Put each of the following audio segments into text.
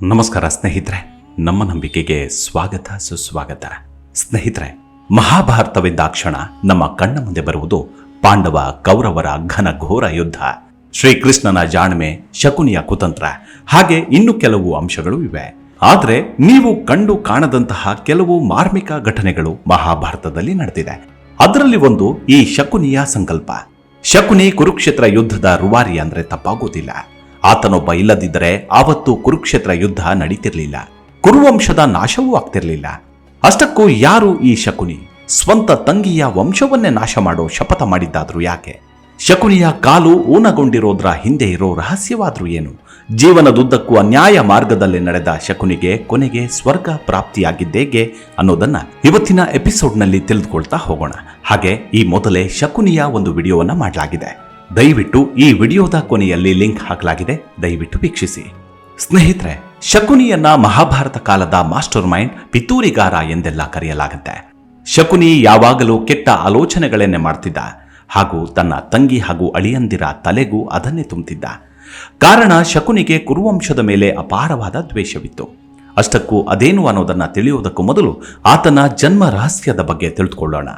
ನಮಸ್ಕಾರ ಸ್ನೇಹಿತರೆ, ನಮ್ಮ ನಂಬಿಕೆಗೆ ಸ್ವಾಗತ ಸುಸ್ವಾಗತ. ಸ್ನೇಹಿತರೆ, ಮಹಾಭಾರತವಿದ್ದಾಕ್ಷಣ ನಮ್ಮ ಕಣ್ಣ ಮುಂದೆ ಬರುವುದು ಪಾಂಡವ ಕೌರವರ ಘನಘೋರ ಯುದ್ಧ, ಶ್ರೀಕೃಷ್ಣನ ಜಾಣ್ಮೆ, ಶಕುನಿಯ ಕುತಂತ್ರ, ಹಾಗೆ ಇನ್ನು ಕೆಲವು ಅಂಶಗಳು ಇವೆ. ಆದರೆ ನೀವು ಕಂಡು ಕಾಣದಂತಹ ಕೆಲವು ಮಾರ್ಮಿಕ ಘಟನೆಗಳು ಮಹಾಭಾರತದಲ್ಲಿ ನಡೆದಿದೆ. ಅದರಲ್ಲಿ ಒಂದು ಈ ಶಕುನಿಯ ಸಂಕಲ್ಪ. ಶಕುನಿ ಕುರುಕ್ಷೇತ್ರ ಯುದ್ಧದ ರೂವಾರಿ ಅಂದ್ರೆ ತಪ್ಪಾಗೋದಿಲ್ಲ. ಆತನೊಬ್ಬ ಇಲ್ಲದಿದ್ದರೆ ಆವತ್ತು ಕುರುಕ್ಷೇತ್ರ ಯುದ್ಧ ನಡೀತಿರ್ಲಿಲ್ಲ, ಕುರುವಂಶದ ನಾಶವೂ ಆಗ್ತಿರ್ಲಿಲ್ಲ. ಅಷ್ಟಕ್ಕೂ ಯಾರು ಈ ಶಕುನಿ? ಸ್ವಂತ ತಂಗಿಯ ವಂಶವನ್ನೇ ನಾಶ ಮಾಡೋ ಶಪಥ ಮಾಡಿದ್ದಾದ್ರೂ ಯಾಕೆ? ಶಕುನಿಯ ಕಾಲು ಊನಗೊಂಡಿರೋದ್ರ ಹಿಂದೆ ಇರೋ ರಹಸ್ಯವಾದ್ರೂ ಏನು? ಜೀವನದುದ್ದಕ್ಕೂ ಅನ್ಯಾಯ ಮಾರ್ಗದಲ್ಲಿ ನಡೆದ ಶಕುನಿಗೆ ಕೊನೆಗೆ ಸ್ವರ್ಗ ಪ್ರಾಪ್ತಿಯಾಗಿದ್ದೇಗೆ ಅನ್ನೋದನ್ನ ಇವತ್ತಿನ ಎಪಿಸೋಡ್ನಲ್ಲಿ ತಿಳಿದುಕೊಳ್ತಾ ಹೋಗೋಣ. ಹಾಗೆ ಈ ಮೊದಲೇ ಶಕುನಿಯ ಒಂದು ವಿಡಿಯೋವನ್ನ ಮಾಡಲಾಗಿದೆ. ದಯವಿಟ್ಟು ಈ ವಿಡಿಯೋದ ಕೊನೆಯಲ್ಲಿ ಲಿಂಕ್ ಹಾಕಲಾಗಿದೆ, ದಯವಿಟ್ಟು ವೀಕ್ಷಿಸಿ. ಸ್ನೇಹಿತರೆ, ಶಕುನಿಯನ್ನ ಮಹಾಭಾರತ ಕಾಲದ ಮಾಸ್ಟರ್ ಮೈಂಡ್, ಪಿತೂರಿಗಾರ ಎಂದೆಲ್ಲ ಕರೆಯಲಾಗುತ್ತೆ. ಶಕುನಿ ಯಾವಾಗಲೂ ಕೆಟ್ಟ ಆಲೋಚನೆಗಳನ್ನೇ ಮಾಡ್ತಿದ್ದ, ಹಾಗೂ ತನ್ನ ತಂಗಿ ಹಾಗೂ ಅಳಿಯಂದಿರ ತಲೆಗೂ ಅದನ್ನೇ ತುಂಬುತ್ತಿದ್ದ. ಕಾರಣ ಶಕುನಿಗೆ ಕುರುವಂಶದ ಮೇಲೆ ಅಪಾರವಾದ ದ್ವೇಷವಿತ್ತು. ಅಷ್ಟಕ್ಕೂ ಅದೇನು ಅನ್ನೋದನ್ನ ತಿಳಿಯುವುದಕ್ಕೂ ಮೊದಲು ಆತನ ಜನ್ಮ ರಹಸ್ಯದ ಬಗ್ಗೆ ತಿಳಿದುಕೊಳ್ಳೋಣ.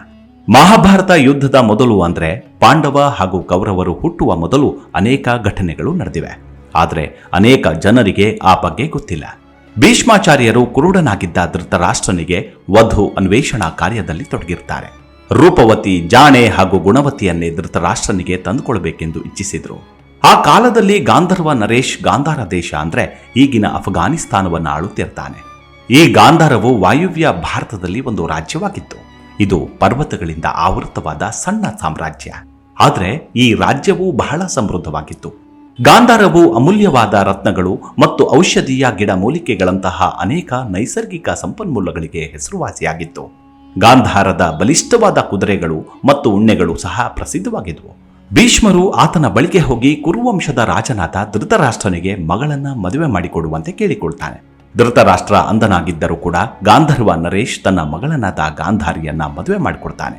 ಮಹಾಭಾರತ ಯುದ್ಧದ ಮೊದಲು ಅಂದ್ರೆ ಪಾಂಡವ ಹಾಗೂ ಕೌರವರು ಹುಟ್ಟುವ ಮೊದಲು ಅನೇಕ ಘಟನೆಗಳು ನಡೆದಿವೆ. ಆದರೆ ಅನೇಕ ಜನರಿಗೆ ಆ ಬಗ್ಗೆ ಗೊತ್ತಿಲ್ಲ. ಭೀಷ್ಮಾಚಾರ್ಯರು ಕುರುಡನಾಗಿದ್ದ ಧೃತರಾಷ್ಟ್ರನಿಗೆ ವಧು ಅನ್ವೇಷಣಾ ಕಾರ್ಯದಲ್ಲಿ ತೊಡಗಿರ್ತಾರೆ. ರೂಪವತಿ, ಜಾಣೆ ಹಾಗೂ ಗುಣವತಿಯನ್ನೇ ಧೃತರಾಷ್ಟ್ರನಿಗೆ ತಂದುಕೊಳ್ಬೇಕೆಂದು ಇಚ್ಛಿಸಿದ್ರು. ಆ ಕಾಲದಲ್ಲಿ ಗಾಂಧರ್ವ ನರೇಶ್ ಗಾಂಧಾರ ದೇಶ ಅಂದ್ರೆ ಈಗಿನ ಅಫ್ಘಾನಿಸ್ತಾನವನ್ನು ಆಳುತ್ತಿರ್ತಾನೆ. ಈ ಗಾಂಧಾರವು ವಾಯುವ್ಯ ಭಾರತದಲ್ಲಿ ಒಂದು ರಾಜ್ಯವಾಗಿತ್ತು. ಇದು ಪರ್ವತಗಳಿಂದ ಆವೃತವಾದ ಸಣ್ಣ ಸಾಮ್ರಾಜ್ಯ. ಆದರೆ ಈ ರಾಜ್ಯವು ಬಹಳ ಸಮೃದ್ಧವಾಗಿತ್ತು. ಗಾಂಧಾರವು ಅಮೂಲ್ಯವಾದ ರತ್ನಗಳು ಮತ್ತು ಔಷಧೀಯ ಗಿಡಮೂಲಿಕೆಗಳಂತಹ ಅನೇಕ ನೈಸರ್ಗಿಕ ಸಂಪನ್ಮೂಲಗಳಿಗೆ ಹೆಸರುವಾಸಿಯಾಗಿತ್ತು. ಗಾಂಧಾರದ ಬಲಿಷ್ಠವಾದ ಕುದುರೆಗಳು ಮತ್ತು ಉಣ್ಣೆಗಳು ಸಹ ಪ್ರಸಿದ್ಧವಾಗಿದ್ವು. ಭೀಷ್ಮರು ಆತನ ಬಳಿಗೆ ಹೋಗಿ ಕುರುವಂಶದ ರಾಜನಾದ ಧೃತರಾಷ್ಟ್ರನಿಗೆ ಮಗಳನ್ನ ಮದುವೆ ಮಾಡಿಕೊಡುವಂತೆ ಕೇಳಿಕೊಳ್ತಾನೆ. ಧೃತರಾಷ್ಟ್ರ ಅಂಧನಾಗಿದ್ದರೂ ಕೂಡ ಗಾಂಧರ್ವ ನರೇಶ್ ತನ್ನ ಮಗಳನಾದ ಗಾಂಧಾರಿಯನ್ನ ಮದುವೆ ಮಾಡಿಕೊಡ್ತಾನೆ.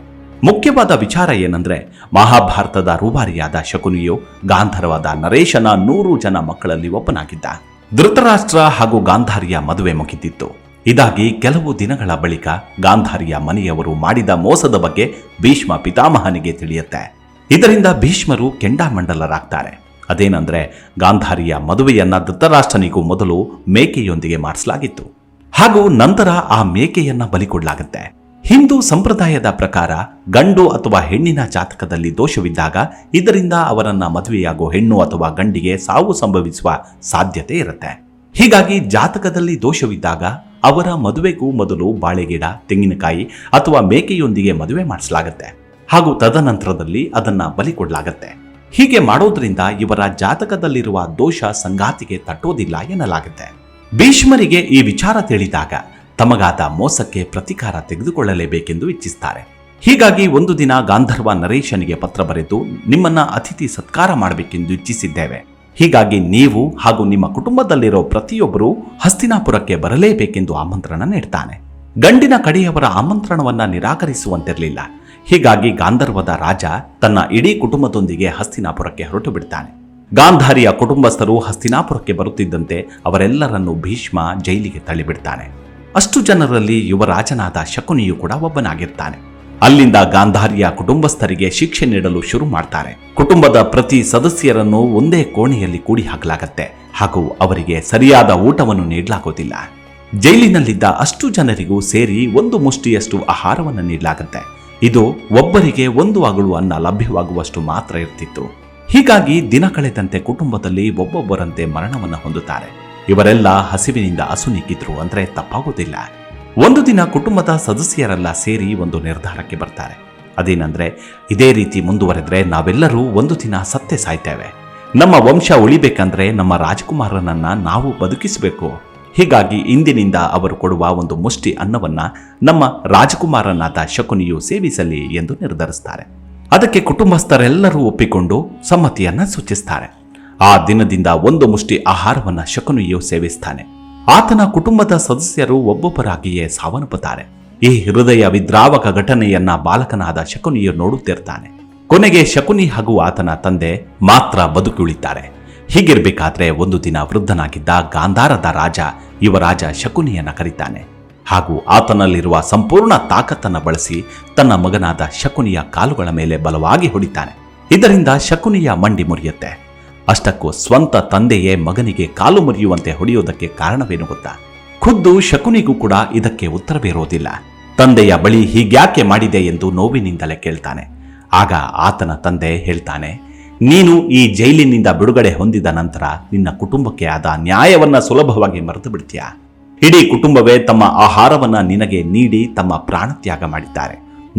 ಮುಖ್ಯವಾದ ವಿಚಾರ ಏನಂದ್ರೆ, ಮಹಾಭಾರತದ ರೂವಾರಿಯಾದ ಶಕುನಿಯು ಗಾಂಧರ್ವದ ನರೇಶನ 100 ಜನ ಮಕ್ಕಳಲ್ಲಿ ಒಬ್ಬನಾಗಿದ್ದ. ಧೃತರಾಷ್ಟ್ರ ಹಾಗೂ ಗಾಂಧಾರಿಯ ಮದುವೆ ಮುಗಿದಿತ್ತು. ಇದಾಗಿ ಕೆಲವು ದಿನಗಳ ಬಳಿಕ ಗಾಂಧಾರಿಯ ಮನೆಯವರು ಮಾಡಿದ ಮೋಸದ ಬಗ್ಗೆ ಭೀಷ್ಮ ಪಿತಾಮಹನಿಗೆ ತಿಳಿಯುತ್ತೆ. ಇದರಿಂದ ಭೀಷ್ಮರು ಕೆಂಡಾಮಂಡಲರಾಗ್ತಾರೆ. ಅದೇನಂದ್ರೆ, ಗಾಂಧಾರಿಯ ಮದುವೆಯನ್ನ ಧೃತರಾಷ್ಟ್ರನಿಗೂ ಮೊದಲು ಮೇಕೆಯೊಂದಿಗೆ ಮಾಡಿಸಲಾಗಿತ್ತು, ಹಾಗೂ ನಂತರ ಆ ಮೇಕೆಯನ್ನ ಬಲಿಕೊಡಲಾಗುತ್ತೆ. ಹಿಂದೂ ಸಂಪ್ರದಾಯದ ಪ್ರಕಾರ ಗಂಡು ಅಥವಾ ಹೆಣ್ಣಿನ ಜಾತಕದಲ್ಲಿ ದೋಷವಿದ್ದಾಗ ಇದರಿಂದ ಅವರನ್ನ ಮದುವೆಯಾಗೋ ಹೆಣ್ಣು ಅಥವಾ ಗಂಡಿಗೆ ಸಾವು ಸಂಭವಿಸುವ ಸಾಧ್ಯತೆ ಇರುತ್ತೆ. ಹೀಗಾಗಿ ಜಾತಕದಲ್ಲಿ ದೋಷವಿದ್ದಾಗ ಅವರ ಮದುವೆಗೂ ಮೊದಲು ಬಾಳೆಗಿಡ, ತೆಂಗಿನಕಾಯಿ ಅಥವಾ ಮೇಕೆಯೊಂದಿಗೆ ಮದುವೆ ಮಾಡಿಸಲಾಗುತ್ತೆ, ಹಾಗೂ ತದನಂತರದಲ್ಲಿ ಅದನ್ನ ಬಲಿಕೊಡಲಾಗುತ್ತೆ. ಹೀಗೆ ಮಾಡೋದ್ರಿಂದ ಇವರ ಜಾತಕದಲ್ಲಿರುವ ದೋಷ ಸಂಗಾತಿಗೆ ತಟ್ಟೋದಿಲ್ಲ ಎನ್ನಲಾಗುತ್ತೆ. ಭೀಷ್ಮರಿಗೆ ಈ ವಿಚಾರ ತಿಳಿದಾಗ ತಮಗಾದ ಮೋಸಕ್ಕೆ ಪ್ರತೀಕಾರ ತೆಗೆದುಕೊಳ್ಳಲೇಬೇಕೆಂದು ಇಚ್ಛಿಸ್ತಾರೆ. ಹೀಗಾಗಿ ಒಂದು ದಿನ ಗಾಂಧರ್ವ ನರೇಶನಿಗೆ ಪತ್ರ ಬರೆದು, ನಿಮ್ಮನ್ನ ಅತಿಥಿ ಸತ್ಕಾರ ಮಾಡಬೇಕೆಂದು ಇಚ್ಛಿಸಿದ್ದೇವೆ. ಹೀಗಾಗಿ ನೀವು ಹಾಗೂ ನಿಮ್ಮ ಕುಟುಂಬದಲ್ಲಿರೋ ಪ್ರತಿಯೊಬ್ಬರೂ ಹಸ್ತಿನಾಪುರಕ್ಕೆ ಬರಲೇಬೇಕೆಂದು ಆಮಂತ್ರಣ ನೀಡ್ತಾನೆ. ಗಂಡಿನ ಕಡೆಯವರ ಆಮಂತ್ರಣವನ್ನ ನಿರಾಕರಿಸುವಂತಿರಲಿಲ್ಲ. ಹೀಗಾಗಿ ಗಾಂಧರ್ವದ ರಾಜ ತನ್ನ ಇಡೀ ಕುಟುಂಬದೊಂದಿಗೆ ಹಸ್ತಿನಾಪುರಕ್ಕೆ ಹೊರಟು ಬಿಡ್ತಾನೆ. ಗಾಂಧಾರಿಯ ಕುಟುಂಬಸ್ಥರು ಹಸ್ತಿನಾಪುರಕ್ಕೆ ಬರುತ್ತಿದ್ದಂತೆ ಅವರೆಲ್ಲರನ್ನು ಭೀಷ್ಮ ಜೈಲಿಗೆ ತಳ್ಳಿಬಿಡ್ತಾನೆ. ಅಷ್ಟು ಜನರಲ್ಲಿ ಯುವರಾಜನಾದ ಶಕುನಿಯು ಕೂಡ ಒಬ್ಬನಾಗಿರ್ತಾನೆ. ಅಲ್ಲಿಂದ ಗಾಂಧಾರಿಯ ಕುಟುಂಬಸ್ಥರಿಗೆ ಶಿಕ್ಷೆ ನೀಡಲು ಶುರು ಮಾಡ್ತಾರೆ. ಕುಟುಂಬದ ಪ್ರತಿ ಸದಸ್ಯರನ್ನು ಒಂದೇ ಕೋಣೆಯಲ್ಲಿ ಕೂಡಿ ಹಾಕಲಾಗತ್ತೆ, ಹಾಗೂ ಅವರಿಗೆ ಸರಿಯಾದ ಊಟವನ್ನು ನೀಡಲಾಗೋದಿಲ್ಲ. ಜೈಲಿನಲ್ಲಿದ್ದ ಅಷ್ಟು ಜನರಿಗೂ ಸೇರಿ ಒಂದು ಮುಷ್ಟಿಯಷ್ಟು ಆಹಾರವನ್ನು ನೀಡಲಾಗತ್ತೆ. ಇದು ಒಬ್ಬರಿಗೆ 1 ಅಗಳು ಅನ್ನ ಲಭ್ಯವಾಗುವಷ್ಟು ಮಾತ್ರ ಇರ್ತಿತ್ತು. ಹೀಗಾಗಿ ದಿನ ಕಳೆದಂತೆ ಕುಟುಂಬದಲ್ಲಿ ಒಬ್ಬೊಬ್ಬರಂತೆ ಮರಣವನ್ನು ಹೊಂದುತ್ತಾರೆ. ಇವರೆಲ್ಲ ಹಸಿವಿನಿಂದ ಅಸುನೀಗಿದ್ರು ಅಂದ್ರೆ ತಪ್ಪಾಗೋದಿಲ್ಲ. ಒಂದು ದಿನ ಕುಟುಂಬದ ಸದಸ್ಯರೆಲ್ಲ ಸೇರಿ ಒಂದು ನಿರ್ಧಾರಕ್ಕೆ ಬರ್ತಾರೆ. ಅದೇನಂದ್ರೆ, ಇದೇ ರೀತಿ ಮುಂದುವರೆದ್ರೆ ನಾವೆಲ್ಲರೂ ಒಂದು ದಿನ ಸತ್ತೇ ಸಾಯ್ತೇವೆ. ನಮ್ಮ ವಂಶ ಉಳಿಬೇಕಂದ್ರೆ ನಮ್ಮ ರಾಜಕುಮಾರನನ್ನ ನಾವು ಬದುಕಿಸಬೇಕು. ಹೀಗಾಗಿ ಇಂದಿನಿಂದ ಅವರು ಕೊಡುವ ಒಂದು ಮುಷ್ಟಿ ಅನ್ನವನ್ನ ನಮ್ಮ ರಾಜಕುಮಾರನಾದ ಶಕುನಿಯು ಸೇವಿಸಲಿ ಎಂದು ನಿರ್ಧರಿಸ್ತಾರೆ. ಅದಕ್ಕೆ ಕುಟುಂಬಸ್ಥರೆಲ್ಲರೂ ಒಪ್ಪಿಕೊಂಡು ಸಮ್ಮತಿಯನ್ನ ಸೂಚಿಸ್ತಾರೆ. ಆ ದಿನದಿಂದ ಒಂದು ಮುಷ್ಟಿ ಆಹಾರವನ್ನ ಶಕುನಿಯು ಸೇವಿಸ್ತಾನೆ. ಆತನ ಕುಟುಂಬದ ಸದಸ್ಯರು ಒಬ್ಬೊಬ್ಬರಾಗಿಯೇ ಸಾವನ್ನಪ್ಪುತ್ತಾರೆ. ಈ ಹೃದಯ ವಿದ್ರಾವಕ ಘಟನೆಯನ್ನ ಬಾಲಕನಾದ ಶಕುನಿಯು ನೋಡುತ್ತಿರ್ತಾನೆ. ಕೊನೆಗೆ ಶಕುನಿ ಹಾಗೂ ಆತನ ತಂದೆ ಮಾತ್ರ ಬದುಕುಳಿತಾರೆ. ಹೀಗಿರ್ಬೇಕಾದ್ರೆ ಒಂದು ದಿನ ವೃದ್ಧನಾಗಿದ್ದ ಗಾಂಧಾರದ ರಾಜ ಯುವರಾಜ ಶಕುನಿಯನ್ನ ಕರೀತಾನೆ ಹಾಗೂ ಆತನಲ್ಲಿರುವ ಸಂಪೂರ್ಣ ತಾಕತ್ತನ್ನು ಬಳಸಿ ತನ್ನ ಮಗನಾದ ಶಕುನಿಯ ಕಾಲುಗಳ ಮೇಲೆ ಬಲವಾಗಿ ಹೊಡಿತಾನೆ. ಇದರಿಂದ ಶಕುನಿಯ ಮಂಡಿ ಮುರಿಯುತ್ತೆ. ಅಷ್ಟಕ್ಕೂ ಸ್ವಂತ ತಂದೆಯೇ ಮಗನಿಗೆ ಕಾಲು ಮುರಿಯುವಂತೆ ಹೊಡೆಯುವುದಕ್ಕೆ ಕಾರಣವೇನು ಗೊತ್ತಾ? ಖುದ್ದು ಶಕುನಿಗೂ ಕೂಡ ಇದಕ್ಕೆ ಉತ್ತರವಿರೋದಿಲ್ಲ. ತಂದೆಯ ಬಳಿ ಹೀಗ್ಯಾಕೆ ಮಾಡಿದೆ ಎಂದು ನೋವಿನಿಂದಲೇ ಕೇಳ್ತಾನೆ. ಆಗ ಆತನ ತಂದೆ ಹೇಳ್ತಾನೆ, ನೀನು ಈ ಜೈಲಿನಿಂದ ಬಿಡುಗಡೆ ಹೊಂದಿದ ನಂತರ ನಿನ್ನ ಕುಟುಂಬಕ್ಕೆ ಆದ ನ್ಯಾಯವನ್ನ ಸುಲಭವಾಗಿ ಮರೆತು ಬಿಡ್ತೀಯ. ಇಡೀ ಕುಟುಂಬವೇ ತಮ್ಮ ಆಹಾರವನ್ನ ನಿನಗೆ ನೀಡಿ ತಮ್ಮ ಪ್ರಾಣತ್ಯಾಗ ಮಾಡಿದ್ದಾರೆ.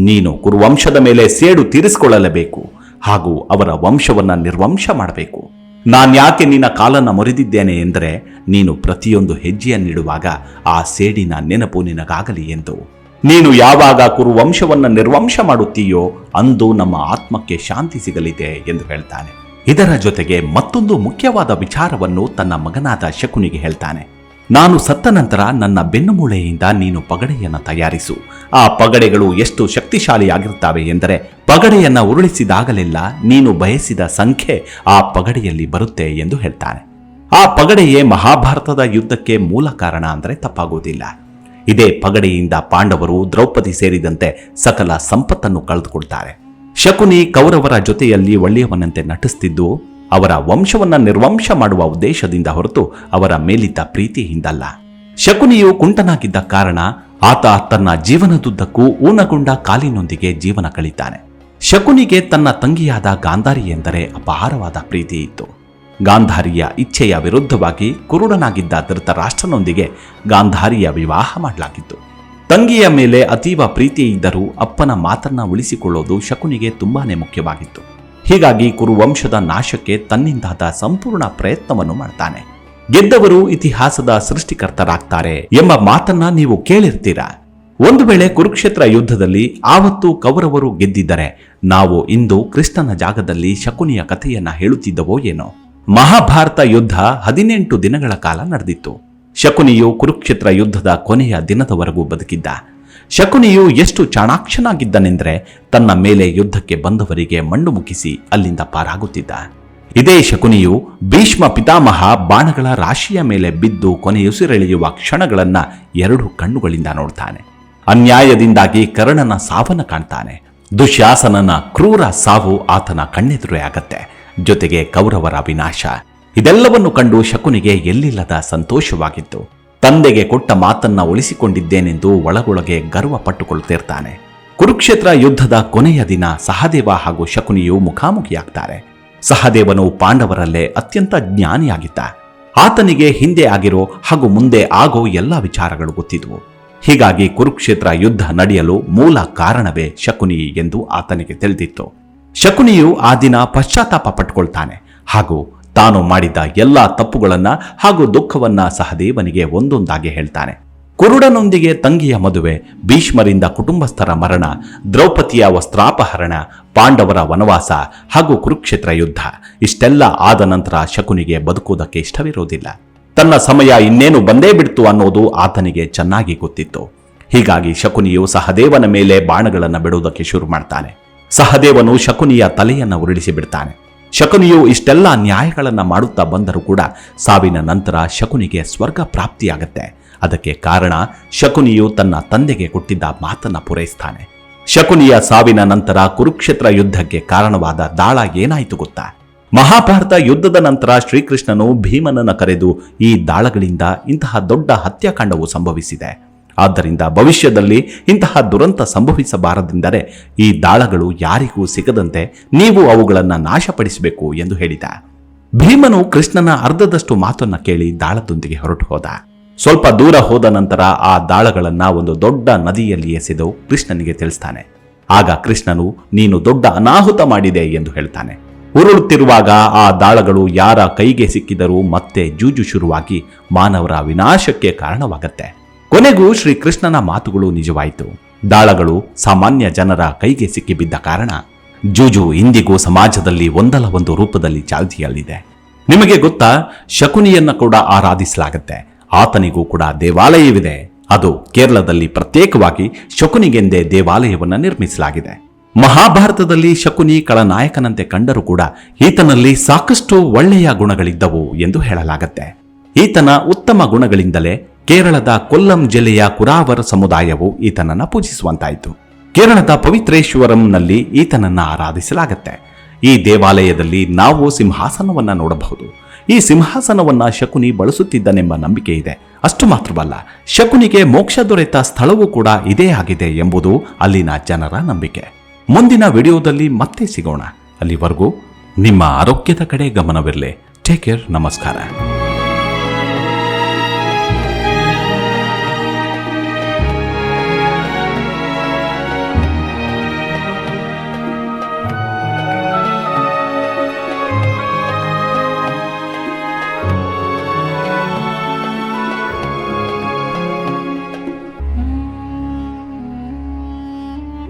ನೀನು ಕುರುವಂಶದ ಮೇಲೆ ಸೇಡು ತೀರಿಸಿಕೊಳ್ಳಲೇಬೇಕು ಹಾಗೂ ಅವರ ವಂಶವನ್ನ ನಿರ್ವಂಶ ಮಾಡಬೇಕು. ನಾನ್ಯಾಕೆ ನಿನ್ನ ಕಾಲನ್ನ ಮುರಿದಿದ್ದೇನೆ ಎಂದರೆ ನೀನು ಪ್ರತಿಯೊಂದು ಹೆಜ್ಜೆಯನ್ನಿಡುವಾಗ ಆ ಸೇಡಿನ ನೆನಪು ನಿನಗಾಗಲಿ ಎಂದು. ನೀನು ಯಾವಾಗ ಕುರುವಂಶವನ್ನ ನಿರ್ವಂಶ ಮಾಡುತ್ತೀಯೋ ಅಂದು ನಮ್ಮ ಆತ್ಮಕ್ಕೆ ಶಾಂತಿ ಸಿಗಲಿದೆ ಎಂದು ಹೇಳ್ತಾನೆ. ಇದರ ಜೊತೆಗೆ ಮತ್ತೊಂದು ಮುಖ್ಯವಾದ ವಿಚಾರವನ್ನು ತನ್ನ ಮಗನಾದ ಶಕುನಿಗೆ ಹೇಳ್ತಾನೆ. ನಾನು ಸತ್ತ ನಂತರ ನನ್ನ ಬೆನ್ನುಮೂಳೆಯಿಂದ ನೀನು ಪಗಡೆಯನ್ನು ತಯಾರಿಸು. ಆ ಪಗಡೆಗಳು ಎಷ್ಟು ಶಕ್ತಿಶಾಲಿಯಾಗಿರುತ್ತವೆ ಎಂದರೆ ಪಗಡೆಯನ್ನ ಉರುಳಿಸಿದಾಗಲೆಲ್ಲ ನೀನು ಬಯಸಿದ ಸಂಖ್ಯೆ ಆ ಪಗಡೆಯಲ್ಲಿ ಬರುತ್ತೆ ಎಂದು ಹೇಳ್ತಾನೆ. ಆ ಪಗಡೆಯೇ ಮಹಾಭಾರತದ ಯುದ್ಧಕ್ಕೆ ಮೂಲ ಕಾರಣ ಅಂದರೆ ತಪ್ಪಾಗುವುದಿಲ್ಲ. ಇದೇ ಪಗಡೆಯಿಂದ ಪಾಂಡವರು ದ್ರೌಪದಿ ಸೇರಿದಂತೆ ಸಕಲ ಸಂಪತ್ತನ್ನು ಕಳೆದುಕೊಳ್ತಾರೆ. ಶಕುನಿ ಕೌರವರ ಜೊತೆಯಲ್ಲಿ ಒಳ್ಳೆಯವನಂತೆ ನಟಿಸ್ತಿದ್ದು ಅವರ ವಂಶವನ್ನ ನಿರ್ವಂಶ ಮಾಡುವ ಉದ್ದೇಶದಿಂದ ಹೊರತು ಅವರ ಮೇಲಿದ್ದ ಪ್ರೀತಿಯಿಂದಲ್ಲ. ಶಕುನಿಯು ಕುಂಟನಾಗಿದ್ದ ಕಾರಣ ಆತ ತನ್ನ ಜೀವನದುದ್ದಕ್ಕೂ ಊನಗೊಂಡ ಕಾಲಿನೊಂದಿಗೆ ಜೀವನ ಕಳೀತಾನೆ. ಶಕುನಿಗೆ ತನ್ನ ತಂಗಿಯಾದ ಗಾಂಧಾರಿ ಎಂದರೆ ಅಪಾರವಾದ ಪ್ರೀತಿ ಇತ್ತು. ಗಾಂಧಾರಿಯ ಇಚ್ಛೆಯ ವಿರುದ್ಧವಾಗಿ ಕುರುಡನಾಗಿದ್ದ ಧೃತರಾಷ್ಟ್ರನೊಂದಿಗೆ ಗಾಂಧಾರಿಯ ವಿವಾಹ ಮಾಡಲಾಗಿತ್ತು. ತಂಗಿಯ ಮೇಲೆ ಅತೀವ ಪ್ರೀತಿ ಇದ್ದರೂ ಅಪ್ಪನ ಮಾತನ್ನ ಉಳಿಸಿಕೊಳ್ಳೋದು ಶಕುನಿಗೆ ತುಂಬಾನೇ ಮುಖ್ಯವಾಗಿತ್ತು. ಹೀಗಾಗಿ ಕುರುವಂಶದ ನಾಶಕ್ಕೆ ತನ್ನಿಂದಾದ ಸಂಪೂರ್ಣ ಪ್ರಯತ್ನವನ್ನು ಮಾಡ್ತಾನೆ. ಗೆದ್ದವರು ಇತಿಹಾಸದ ಸೃಷ್ಟಿಕರ್ತರಾಗ್ತಾರೆ ಎಂಬ ಮಾತನ್ನ ನೀವು ಕೇಳಿರ್ತೀರಾ. ಒಂದು ವೇಳೆ ಕುರುಕ್ಷೇತ್ರ ಯುದ್ಧದಲ್ಲಿ ಆವತ್ತು ಕೌರವರು ಗೆದ್ದಿದ್ದರೆ ನಾವು ಇಂದು ಕೃಷ್ಣನ ಜಾಗದಲ್ಲಿ ಶಕುನಿಯ ಕಥೆಯನ್ನ ಹೇಳುತ್ತಿದ್ದವೋ ಏನೋ. ಮಹಾಭಾರತ ಯುದ್ಧ 18 ದಿನಗಳ ಕಾಲ ನಡೆದಿತ್ತು. ಶಕುನಿಯು ಕುರುಕ್ಷೇತ್ರ ಯುದ್ಧದ ಕೊನೆಯ ದಿನದವರೆಗೂ ಬದುಕಿದ್ದ. ಶಕುನಿಯು ಎಷ್ಟು ಚಾಣಾಕ್ಷನಾಗಿದ್ದನೆಂದರೆ ತನ್ನ ಮೇಲೆ ಯುದ್ಧಕ್ಕೆ ಬಂದವರಿಗೆ ಮಣ್ಣು ಮುಗಿಸಿ ಅಲ್ಲಿಂದ ಪಾರಾಗುತ್ತಿದ್ದ. ಇದೇ ಶಕುನಿಯು ಭೀಷ್ಮ ಪಿತಾಮಹ ಬಾಣಗಳ ರಾಶಿಯ ಮೇಲೆ ಬಿದ್ದು ಕೊನೆಯುಸಿರೆಳೆಯುವ ಕ್ಷಣಗಳನ್ನ 2 ಕಣ್ಣುಗಳಿಂದ ನೋಡ್ತಾನೆ. ಅನ್ಯಾಯದಿಂದಾಗಿ ಕರ್ಣನ ಸಾವನ್ನ ಕಾಣ್ತಾನೆ. ದುಶ್ಯಾಸನನ ಕ್ರೂರ ಸಾವು ಆತನ ಕಣ್ಣೆದುರೇ ಆಗತ್ತೆ. ಜೊತೆಗೆ ಕೌರವರ ವಿನಾಶ. ಇದೆಲ್ಲವನ್ನು ಕಂಡು ಶಕುನಿಗೆ ಎಲ್ಲಿಲ್ಲದ ಸಂತೋಷವಾಗಿತ್ತು. ತಂದೆಗೆ ಕೊಟ್ಟ ಮಾತನ್ನ ಉಳಿಸಿಕೊಂಡಿದ್ದೇನೆಂದು ಒಳಗೊಳಗೆ ಗರ್ವ ಪಟ್ಟುಕೊಳ್ಳುತ್ತಿರ್ತಾನೆ. ಕುರುಕ್ಷೇತ್ರ ಯುದ್ಧದ ಕೊನೆಯ ದಿನ ಸಹದೇವ ಹಾಗೂ ಶಕುನಿಯು ಮುಖಾಮುಖಿಯಾಗ್ತಾರೆ. ಸಹದೇವನು ಪಾಂಡವರಲ್ಲೇ ಅತ್ಯಂತ ಜ್ಞಾನಿಯಾಗಿದ್ದ. ಆತನಿಗೆ ಹಿಂದೆ ಆಗಿರೋ ಹಾಗೂ ಮುಂದೆ ಆಗೋ ಎಲ್ಲ ವಿಚಾರಗಳು ಗೊತ್ತಿದ್ವು. ಹೀಗಾಗಿ ಕುರುಕ್ಷೇತ್ರ ಯುದ್ಧ ನಡೆಯಲು ಮೂಲ ಕಾರಣವೇ ಶಕುನಿ ಎಂದು ಆತನಿಗೆ ತಿಳಿದಿತ್ತು. ಶಕುನಿಯು ಆ ದಿನ ಪಶ್ಚಾತ್ತಾಪ ಪಟ್ಟುಕೊಳ್ತಾನೆ ಹಾಗೂ ತಾನು ಮಾಡಿದ ಎಲ್ಲ ತಪ್ಪುಗಳನ್ನ ಹಾಗೂ ದುಃಖವನ್ನ ಸಹದೇವನಿಗೆ ಒಂದೊಂದಾಗಿ ಹೇಳ್ತಾನೆ. ಕುರುಡನೊಂದಿಗೆ ತಂಗಿಯ ಮದುವೆ, ಭೀಷ್ಮರಿಂದ ಕುಟುಂಬಸ್ಥರ ಮರಣ, ದ್ರೌಪದಿಯ ವಸ್ತ್ರಾಪಹರಣ, ಪಾಂಡವರ ವನವಾಸ ಹಾಗೂ ಕುರುಕ್ಷೇತ್ರ ಯುದ್ಧ ಇಷ್ಟೆಲ್ಲ ಆದ ನಂತರ ಶಕುನಿಗೆ ಬದುಕುವುದಕ್ಕೆ ಇಷ್ಟವಿರೋದಿಲ್ಲ. ತನ್ನ ಸಮಯ ಇನ್ನೇನು ಬಂದೇ ಬಿಡ್ತು ಅನ್ನೋದು ಆತನಿಗೆ ಚೆನ್ನಾಗಿ ಗೊತ್ತಿತ್ತು. ಹೀಗಾಗಿ ಶಕುನಿಯು ಸಹದೇವನ ಮೇಲೆ ಬಾಣಗಳನ್ನು ಬಿಡುವುದಕ್ಕೆ ಶುರು ಮಾಡ್ತಾನೆ. ಸಹದೇವನು ಶಕುನಿಯ ತಲೆಯನ್ನು ಉರುಳಿಸಿ ಬಿಡ್ತಾನೆ. ಶಕುನಿಯು ಇಷ್ಟೆಲ್ಲ ನ್ಯಾಯಗಳನ್ನ ಮಾಡುತ್ತಾ ಬಂದರೂ ಕೂಡ ಸಾವಿನ ನಂತರ ಶಕುನಿಗೆ ಸ್ವರ್ಗ ಪ್ರಾಪ್ತಿಯಾಗತ್ತೆ. ಅದಕ್ಕೆ ಕಾರಣ ಶಕುನಿಯು ತನ್ನ ತಂದೆಗೆ ಕೊಟ್ಟಿದ್ದ ಮಾತನ್ನ ಪೂರೈಸ್ತಾನೆ. ಶಕುನಿಯ ಸಾವಿನ ನಂತರ ಕುರುಕ್ಷೇತ್ರ ಯುದ್ಧಕ್ಕೆ ಕಾರಣವಾದ ದಾಳ ಏನಾಯಿತು ಗೊತ್ತಾ? ಮಹಾಭಾರತ ಯುದ್ಧದ ನಂತರ ಶ್ರೀಕೃಷ್ಣನು ಭೀಮನನ್ನ ಕರೆದು ಈ ದಾಳಗಳಿಂದ ಇಂತಹ ದೊಡ್ಡ ಹತ್ಯಾಕಾಂಡವು ಸಂಭವಿಸಿದೆ. ಆದ್ದರಿಂದ ಭವಿಷ್ಯದಲ್ಲಿ ಇಂತಹ ದುರಂತ ಸಂಭವಿಸಬಾರದೆಂದರೆ ಈ ದಾಳಗಳು ಯಾರಿಗೂ ಸಿಗದಂತೆ ನೀವು ಅವುಗಳನ್ನು ನಾಶಪಡಿಸಬೇಕು ಎಂದು ಹೇಳಿದ. ಭೀಮನು ಕೃಷ್ಣನ ಅರ್ಧದಷ್ಟು ಮಾತನ್ನ ಕೇಳಿ ದಾಳದೊಂದಿಗೆ ಹೊರಟು ಹೋದ. ಸ್ವಲ್ಪ ದೂರ ಹೋದ ನಂತರ ಆ ದಾಳಗಳನ್ನ ಒಂದು ದೊಡ್ಡ ನದಿಯಲ್ಲಿ ಎಸೆದು ಕೃಷ್ಣನಿಗೆ ತಿಳಿಸ್ತಾನೆ. ಆಗ ಕೃಷ್ಣನು ನೀನು ದೊಡ್ಡ ಅನಾಹುತ ಮಾಡಿದೆ ಎಂದು ಹೇಳ್ತಾನೆ. ಉರುಳುತ್ತಿರುವಾಗ ಆ ದಾಳಗಳು ಯಾರ ಕೈಗೆ ಸಿಕ್ಕಿದರೂ ಮತ್ತೆ ಜೂಜು ಶುರುವಾಗಿ ಮಾನವರ ವಿನಾಶಕ್ಕೆ ಕಾರಣವಾಗತ್ತೆ. ಕೊನೆಗೂ ಶ್ರೀಕೃಷ್ಣನ ಮಾತುಗಳು ನಿಜವಾಯಿತು. ದಾಳಗಳು ಸಾಮಾನ್ಯ ಜನರ ಕೈಗೆ ಸಿಕ್ಕಿಬಿದ್ದ ಕಾರಣ ಜೂಜು ಇಂದಿಗೂ ಸಮಾಜದಲ್ಲಿ ಒಂದಲ್ಲ ಒಂದು ರೂಪದಲ್ಲಿ ಚಾಲ್ತಿಯಲ್ಲಿದೆ. ನಿಮಗೆ ಗೊತ್ತಾ, ಶಕುನಿಯನ್ನ ಕೂಡ ಆರಾಧಿಸಲಾಗುತ್ತೆ. ಆತನಿಗೂ ಕೂಡ ದೇವಾಲಯವಿದೆ. ಅದು ಕೇರಳದಲ್ಲಿ ಪ್ರತ್ಯೇಕವಾಗಿ ಶಕುನಿಗೆಂದೇ ದೇವಾಲಯವನ್ನು ನಿರ್ಮಿಸಲಾಗಿದೆ. ಮಹಾಭಾರತದಲ್ಲಿ ಶಕುನಿ ಖಳನಾಯಕನಂತೆ ಕಂಡರೂ ಕೂಡ ಈತನಲ್ಲಿ ಸಾಕಷ್ಟು ಒಳ್ಳೆಯ ಗುಣಗಳಿದ್ದವು ಎಂದು ಹೇಳಲಾಗುತ್ತೆ. ಈತನ ಉತ್ತಮ ಗುಣಗಳಿಂದಲೇ ಕೇರಳದ ಕೊಲ್ಲಂ ಜಿಲ್ಲೆಯ ಕುರಾವರ್ ಸಮುದಾಯವು ಈತನನ್ನ ಪೂಜಿಸುವಂತಾಯಿತು. ಕೇರಳದ ಪವಿತ್ರೇಶ್ವರಂನಲ್ಲಿ ಈತನನ್ನ ಆರಾಧಿಸಲಾಗುತ್ತೆ. ಈ ದೇವಾಲಯದಲ್ಲಿ ನಾವು ಸಿಂಹಾಸನವನ್ನ ನೋಡಬಹುದು. ಈ ಸಿಂಹಾಸನವನ್ನ ಶಕುನಿ ಬಳಸುತ್ತಿದ್ದನೆಂಬ ನಂಬಿಕೆ ಇದೆ. ಅಷ್ಟು ಮಾತ್ರವಲ್ಲ, ಶಕುನಿಗೆ ಮೋಕ್ಷ ದೊರೆತ ಸ್ಥಳವೂ ಕೂಡ ಇದೇ ಆಗಿದೆ ಎಂಬುದು ಅಲ್ಲಿನ ಜನರ ನಂಬಿಕೆ. ಮುಂದಿನ ವಿಡಿಯೋದಲ್ಲಿ ಮತ್ತೆ ಸಿಗೋಣ. ಅಲ್ಲಿವರೆಗೂ ನಿಮ್ಮ ಆರೋಗ್ಯದ ಕಡೆ ಗಮನವಿರಲಿ. Take care. ನಮಸ್ಕಾರ.